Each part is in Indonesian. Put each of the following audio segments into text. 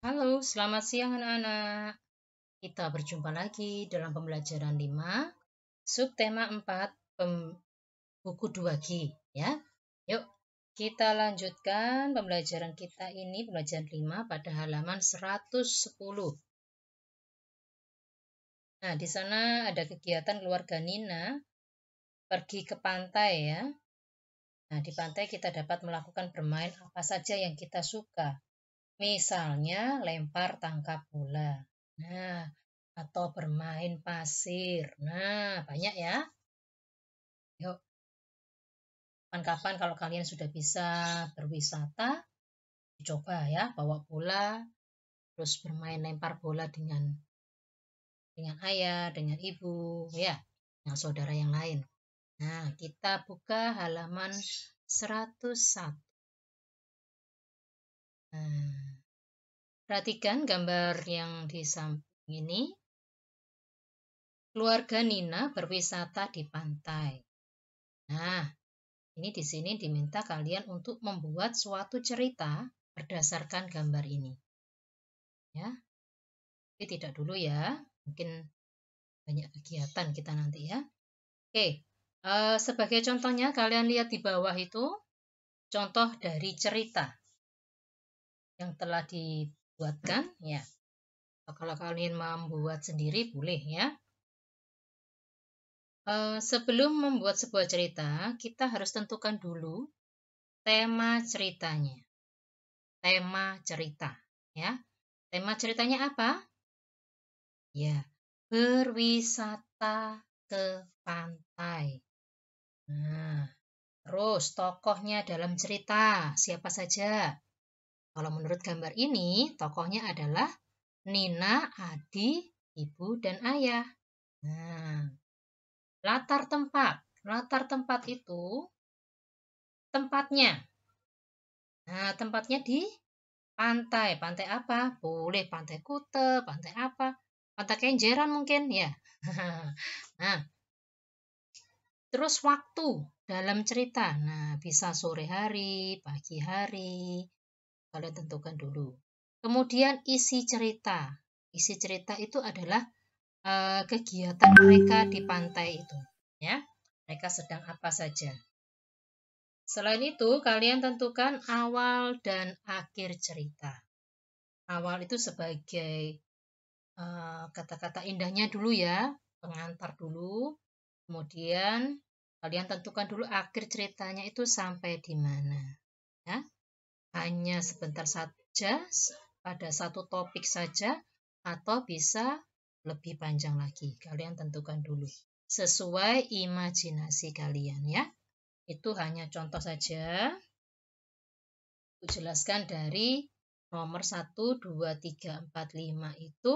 Halo, selamat siang anak-anak. Kita berjumpa lagi dalam pembelajaran 5, subtema 4, buku 2G, ya. Yuk, kita lanjutkan pembelajaran kita ini, pembelajaran 5 pada halaman 110. Nah, di sana ada kegiatan keluarga Nina pergi ke pantai ya. Nah, di pantai kita dapat melakukan bermain apa saja yang kita suka. Misalnya lempar tangkap bola. Nah, atau bermain pasir. Nah, banyak ya. Yuk, kapan-kapan kalau kalian sudah bisa berwisata, coba ya bawa bola, terus bermain lempar bola dengan ayah, dengan ibu, ya, dengan saudara yang lain. Nah, kita buka halaman 101. Nah, perhatikan gambar yang di samping ini. Keluarga Nina berwisata di pantai. Nah, ini di sini diminta kalian untuk membuat suatu cerita berdasarkan gambar ini. Ya, tapi tidak dulu ya. Mungkin banyak kegiatan kita nanti ya. Oke, sebagai contohnya kalian lihat di bawah itu contoh dari cerita yang telah dibuatkan ya. Kalau kalian membuat sendiri boleh ya. Sebelum membuat sebuah cerita, kita harus tentukan dulu tema ceritanya. Tema cerita ya. Tema ceritanya apa? Ya, berwisata ke pantai. Nah, terus tokohnya dalam cerita siapa saja? Kalau menurut gambar ini, tokohnya adalah Nina, Adi, Ibu, dan Ayah. Nah, latar tempat. Latar tempat itu tempatnya. Nah, tempatnya di pantai. Pantai apa? Boleh pantai Kute, pantai apa? Pantai Kenjeran mungkin ya. Nah, terus waktu dalam cerita. Nah, bisa sore hari, pagi hari. Kalian tentukan dulu. Kemudian isi cerita. Isi cerita itu adalah kegiatan mereka di pantai itu, ya. Mereka sedang apa saja. Selain itu, kalian tentukan awal dan akhir cerita. Awal itu sebagai kata-kata indahnya dulu ya, pengantar dulu. Kemudian kalian tentukan dulu akhir ceritanya itu sampai di mana. Ya. Hanya sebentar saja pada satu topik saja atau bisa lebih panjang lagi. Kalian tentukan dulu sesuai imajinasi kalian ya. Itu hanya contoh saja. Aku jelaskan dari nomor 1, 2, 3, 4, 5 itu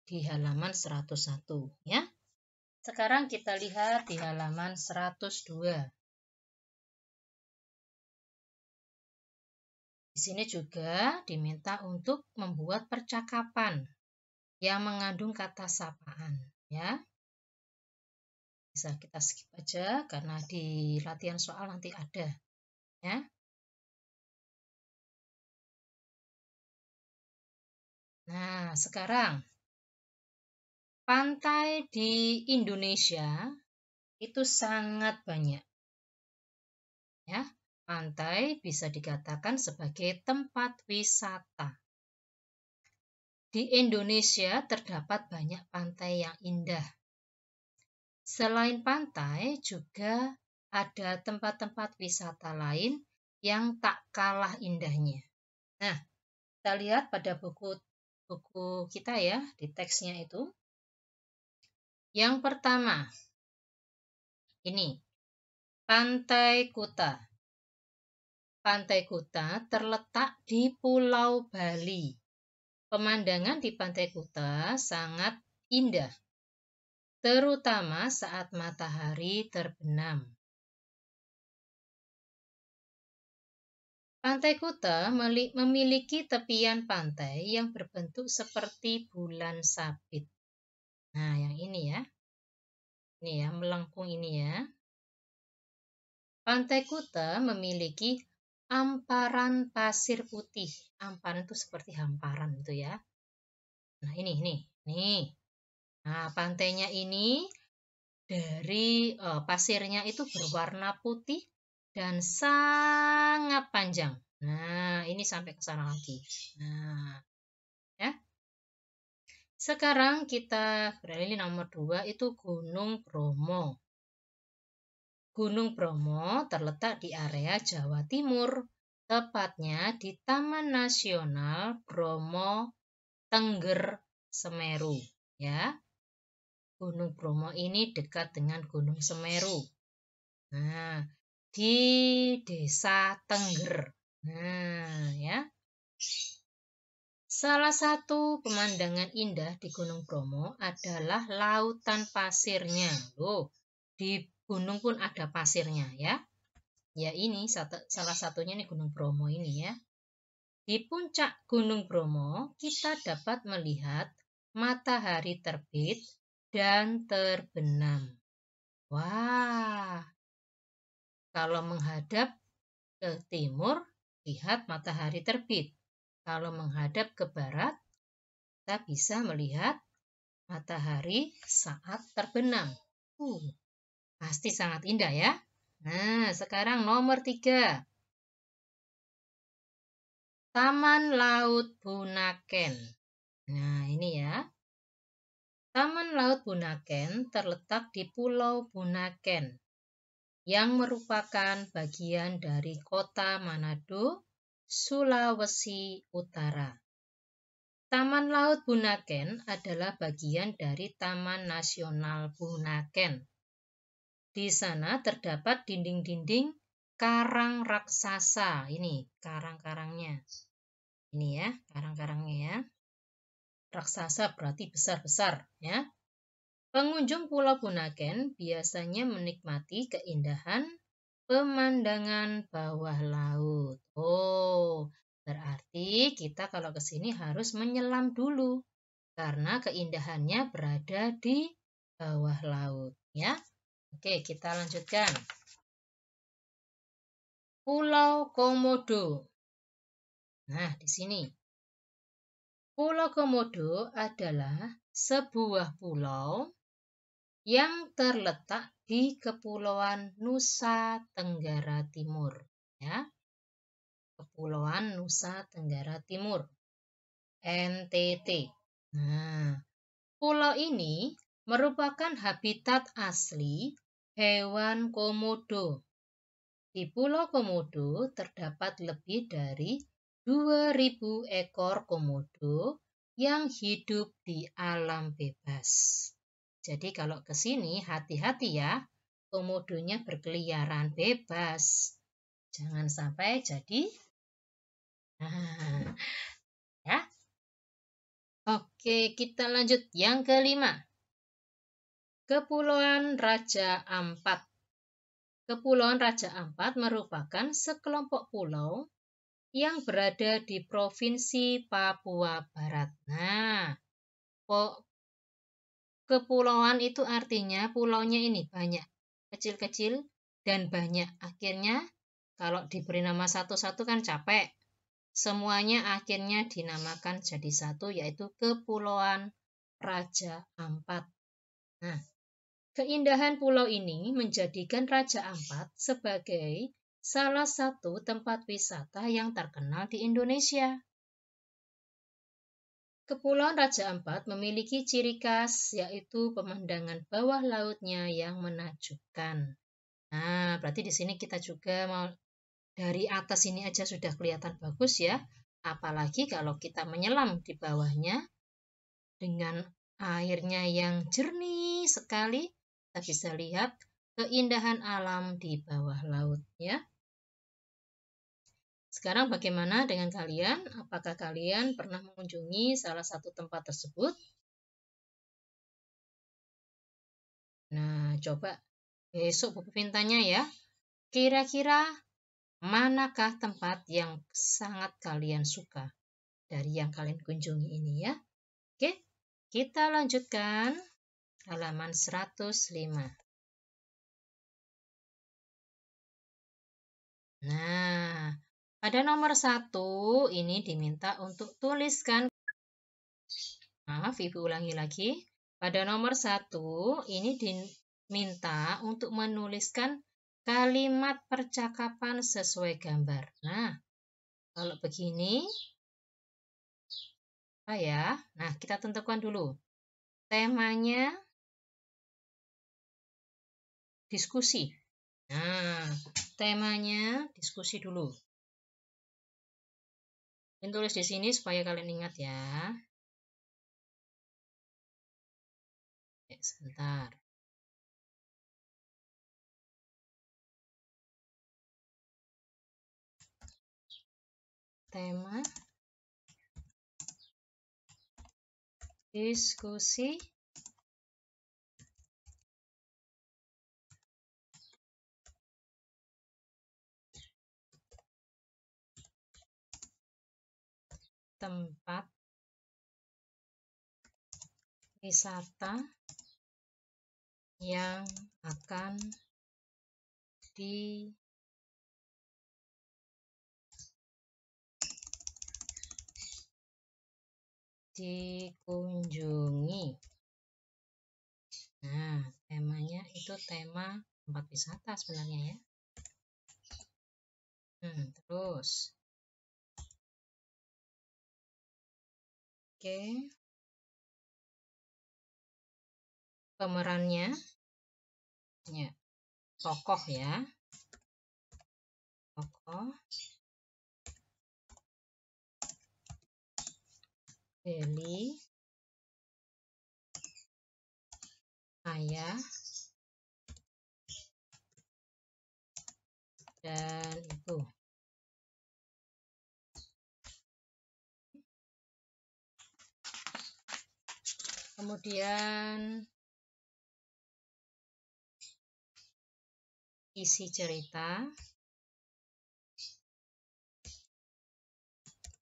di halaman 101 ya. Sekarang kita lihat di halaman 102. Di sini juga diminta untuk membuat percakapan yang mengandung kata sapaan ya. Bisa kita skip aja karena di latihan soal nanti ada ya. Nah, sekarang pantai di Indonesia itu sangat banyak. Ya, pantai bisa dikatakan sebagai tempat wisata. Di Indonesia terdapat banyak pantai yang indah. Selain pantai, juga ada tempat-tempat wisata lain yang tak kalah indahnya. Nah, kita lihat pada buku kita ya, di teksnya itu. Yang pertama, ini, Pantai Kuta. Pantai Kuta terletak di Pulau Bali. Pemandangan di Pantai Kuta sangat indah, terutama saat matahari terbenam. Pantai Kuta memiliki tepian pantai yang berbentuk seperti bulan sabit. Nah, yang ini ya. Ini ya, melengkung ini ya. Pantai Kuta memiliki Hamparan pasir putih. Hamparan itu seperti hamparan itu ya. Nah, ini. Nah, pantainya ini dari pasirnya itu berwarna putih dan sangat panjang. Nah, ini sampai ke sana lagi. Nah, ya. Sekarang kita beralih nomor 2 itu Gunung Bromo. Gunung Bromo terletak di area Jawa Timur, tepatnya di Taman Nasional Bromo Tengger Semeru, ya. Gunung Bromo ini dekat dengan Gunung Semeru. Nah, di Desa Tengger. Nah, ya. Salah satu pemandangan indah di Gunung Bromo adalah lautan pasirnya. Loh, di gunung pun ada pasirnya ya. Ya ini salah satunya nih Gunung Bromo ini ya. Di puncak Gunung Bromo kita dapat melihat matahari terbit dan terbenam. Wah, kalau menghadap ke timur, lihat matahari terbit. Kalau menghadap ke barat, kita bisa melihat matahari saat terbenam. Pasti sangat indah ya. Nah, sekarang nomor 3. Taman Laut Bunaken. Nah, ini ya. Taman Laut Bunaken terletak di Pulau Bunaken yang merupakan bagian dari Kota Manado, Sulawesi Utara. Taman Laut Bunaken adalah bagian dari Taman Nasional Bunaken. Di sana terdapat dinding-dinding karang raksasa. Ini karang-karangnya. Ini ya, karang-karangnya ya. Raksasa berarti besar-besar ya. Pengunjung Pulau Bunaken biasanya menikmati keindahan pemandangan bawah laut. Oh, berarti kita kalau ke sini harus menyelam dulu karena keindahannya berada di bawah laut ya. Oke, kita lanjutkan. Pulau Komodo. Nah, di sini. Pulau Komodo adalah sebuah pulau yang terletak di Kepulauan Nusa Tenggara Timur, ya. Kepulauan Nusa Tenggara Timur, NTT. Nah, pulau ini merupakan habitat asli hewan komodo. Di Pulau Komodo terdapat lebih dari 2.000 ekor komodo yang hidup di alam bebas. Jadi kalau ke sini hati-hati ya, komodonya berkeliaran bebas. Jangan sampai jadi ya. Oke, kita lanjut yang kelima. Kepulauan Raja Ampat. Kepulauan Raja Ampat merupakan sekelompok pulau yang berada di Provinsi Papua Barat. Nah, kepulauan itu artinya pulaunya ini banyak, kecil-kecil dan banyak. Akhirnya kalau diberi nama satu-satu kan capek. Semuanya akhirnya dinamakan jadi satu, yaitu Kepulauan Raja Ampat. Nah, keindahan pulau ini menjadikan Raja Ampat sebagai salah satu tempat wisata yang terkenal di Indonesia. Kepulauan Raja Ampat memiliki ciri khas yaitu pemandangan bawah lautnya yang menakjubkan. Nah, berarti di sini kita juga mau dari atas ini aja sudah kelihatan bagus ya. Apalagi kalau kita menyelam di bawahnya dengan airnya yang jernih sekali, kita bisa lihat keindahan alam di bawah laut ya. Sekarang bagaimana dengan kalian? Apakah kalian pernah mengunjungi salah satu tempat tersebut? Nah, coba besok Buku Pintanya ya. Kira-kira manakah tempat yang sangat kalian suka dari yang kalian kunjungi ini ya? Oke, kita lanjutkan halaman 105. Nah, Pada nomor 1 ini diminta untuk tuliskan. Maaf, Ibu ulangi lagi. Pada nomor 1 ini diminta untuk menuliskan kalimat percakapan sesuai gambar. Nah, kalau begini, apa ya? Nah, kita tentukan dulu. Temanya diskusi. Nah, temanya diskusi dulu. Ini tulis di sini supaya kalian ingat ya. Sebentar. Tema diskusi tempat wisata yang akan dikunjungi. Nah, temanya itu tema tempat wisata sebenarnya ya. Terus. Oke. Pemerannya ya, tokoh ya. Tokoh Deli, ayah, dan ibu. Kemudian isi cerita,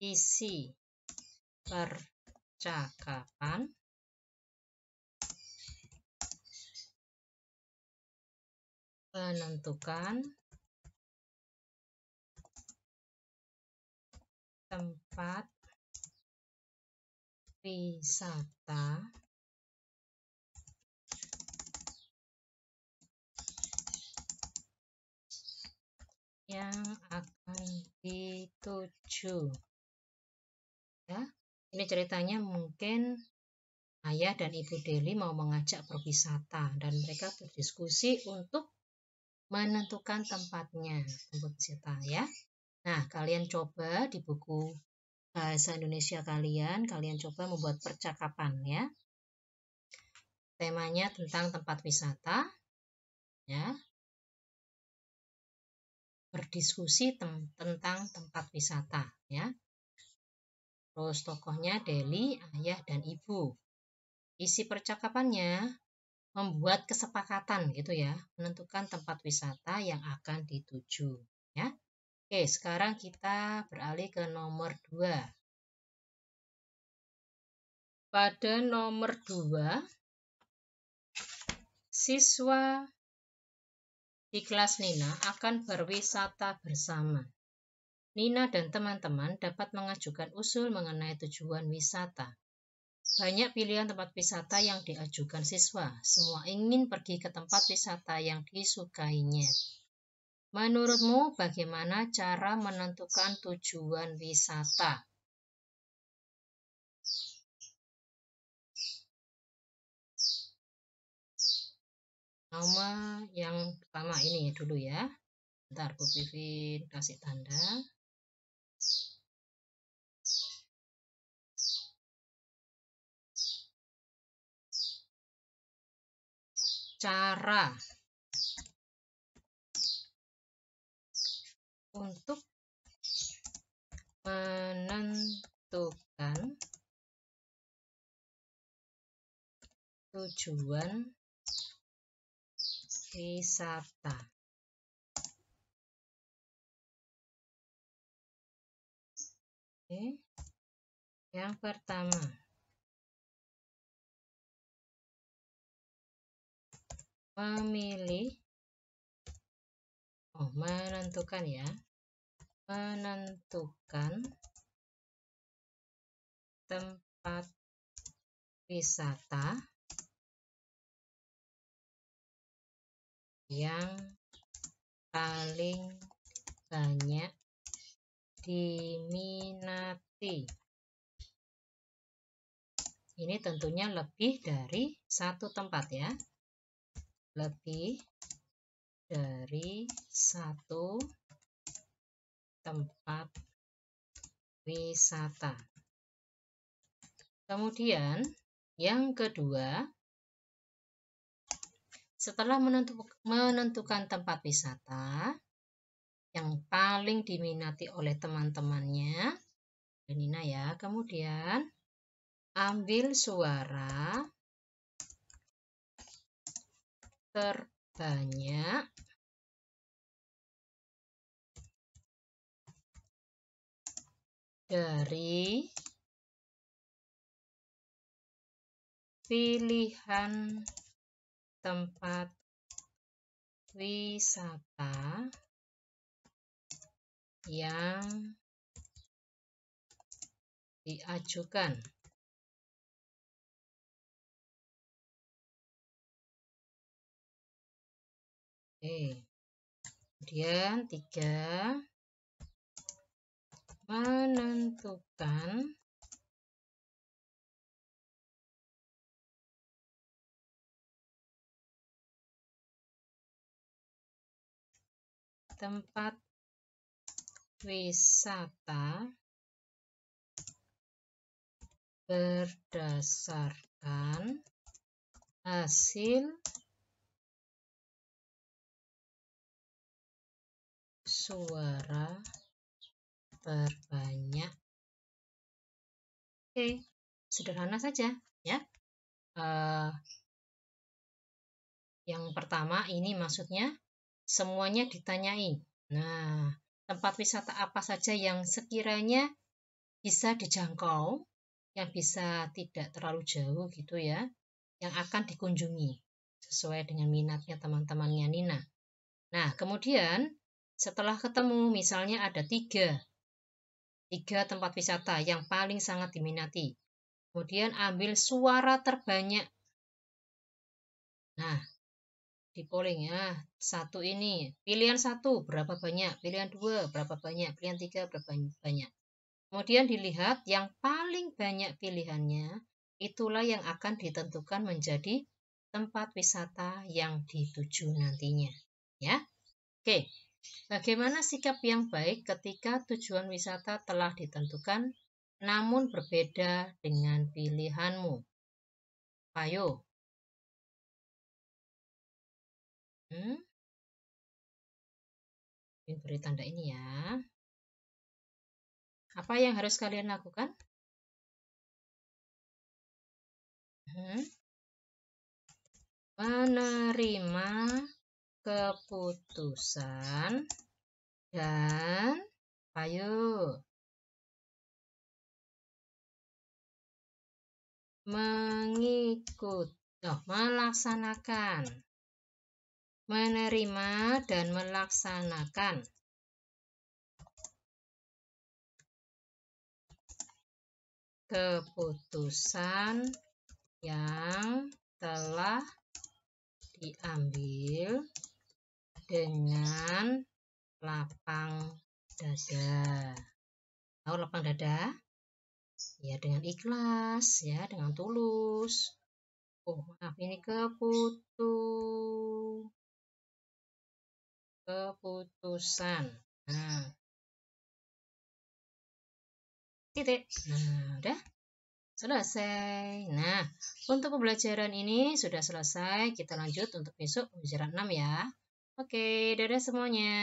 isi percakapan, menentukan tempat wisata yang akan dituju. Ya, ini ceritanya mungkin ayah dan ibu Deli mau mengajak berwisata dan mereka berdiskusi untuk menentukan tempatnya, tempat wisata ya. Nah, kalian coba di buku bahasa Indonesia kalian coba membuat percakapan ya. Temanya tentang tempat wisata ya. Berdiskusi tentang tempat wisata ya. Terus tokohnya Deli, ayah dan ibu. Isi percakapannya membuat kesepakatan gitu ya, menentukan tempat wisata yang akan dituju ya. Oke, sekarang kita beralih ke nomor 2. Pada nomor 2, siswa di kelas Nina akan berwisata bersama. Nina dan teman-teman dapat mengajukan usul mengenai tujuan wisata. Banyak pilihan tempat wisata yang diajukan siswa. Semua ingin pergi ke tempat wisata yang disukainya. Menurutmu bagaimana cara menentukan tujuan wisata? Nomor yang pertama ini dulu ya. Bentar, Bu Pipin kasih tanda. Cara untuk menentukan tujuan wisata. Oke. Yang pertama, menentukan ya. menentukan tempat wisata yang paling banyak diminati. Ini tentunya lebih dari satu tempat ya. Lebih dari satu tempat wisata. Kemudian yang kedua, setelah menentukan tempat wisata yang paling diminati oleh teman-temannya, Nina ya, kemudian ambil suara terbanyak dari pilihan tempat wisata yang diajukan. Oke. Kemudian 3, menentukan tempat wisata berdasarkan hasil suara terbanyak. Oke, sederhana saja ya. Yang pertama ini maksudnya semuanya ditanyai. Nah, tempat wisata apa saja yang sekiranya bisa dijangkau, yang bisa tidak terlalu jauh gitu ya, yang akan dikunjungi sesuai dengan minatnya teman-temannya Nina. Nah, kemudian setelah ketemu misalnya ada tiga tempat wisata yang paling sangat diminati. Kemudian ambil suara terbanyak. Nah, di polling ya, satu ini, pilihan 1 berapa banyak, pilihan 2 berapa banyak, pilihan 3 berapa banyak. Kemudian dilihat yang paling banyak pilihannya, itulah yang akan ditentukan menjadi tempat wisata yang dituju nantinya. Ya, oke. Bagaimana sikap yang baik ketika tujuan wisata telah ditentukan, namun berbeda dengan pilihanmu? Ayo. Beri tanda ini ya. Apa yang harus kalian lakukan? Menerima keputusan dan ayo melaksanakan. Menerima dan melaksanakan keputusan yang telah diambil dengan lapang dada. Tahu lapang dada? Ya, dengan ikhlas, ya, dengan tulus. Oh, maaf, ini keputusan. Nah, titik. Nah, udah selesai. Nah, untuk pembelajaran ini sudah selesai. Kita lanjut untuk besok pembelajaran 6 ya. Oke, dadah semuanya.